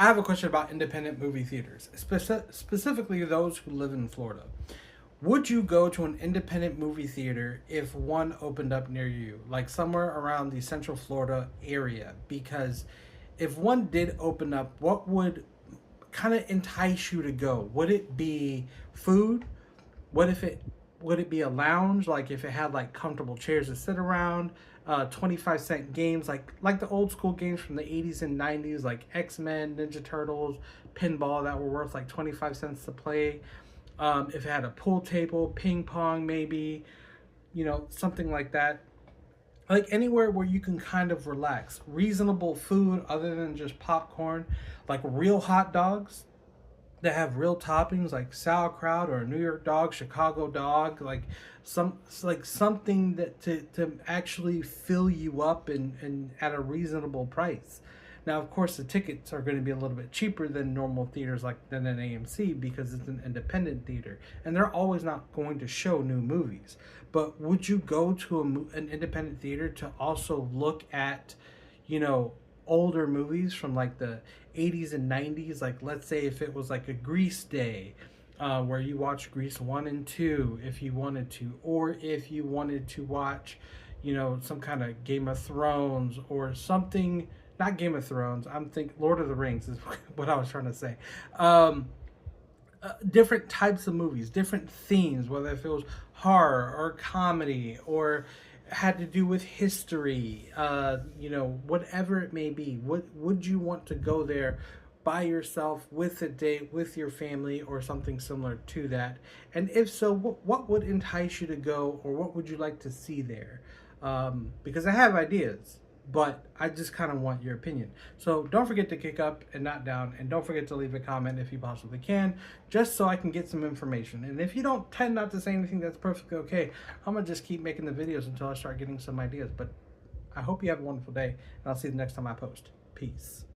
I have a question about independent movie theaters, specifically those who live in Florida. Would you go to an independent movie theater if one opened up near you, like somewhere around the Central Florida area? Because if one did open up, what would kind of entice you to go? Would it be food? What if it would it be a lounge? Like if it had like comfortable chairs to sit around, 25-cent games like the old school games from the 80s and 90s, like X-Men, Ninja Turtles, pinball that were worth like 25 cents to play. If it had a pool table, ping pong, maybe, something like that. Like anywhere where you can kind of relax. Reasonable food other than just popcorn, like real hot dogs that have real toppings like sauerkraut or a New York dog, Chicago dog, like something that to actually fill you up and at a reasonable price. Now, of course, the tickets are going to be a little bit cheaper than normal theaters like than an AMC because it's an independent theater, and they're always not going to show new movies. But would you go to an independent theater to also look at, you know, older movies from like the 80s and 90s? Like, let's say if it was like a Grease Day, where you watch Grease 1 and 2 if you wanted to, or if you wanted to watch, some kind of Game of Thrones or something. Not Game of Thrones. I'm thinking Lord of the Rings is what I was trying to say. Um, Different types of movies, different themes, whether if it was horror or comedy or had to do with history, whatever it may be. Would you want to go there by yourself, with a date, with your family, or something similar to that? And if so, what would entice you to go, or what would you like to see there? Because I have ideas, but I just kind of want your opinion. So don't forget to kick up and not down, and don't forget to leave a comment if you possibly can, just so I can get some information. And if you don't tend not to say anything, that's perfectly okay. I'm gonna just keep making the videos until I start getting some ideas. But I hope you have a wonderful day, and I'll see you the next time I post. Peace.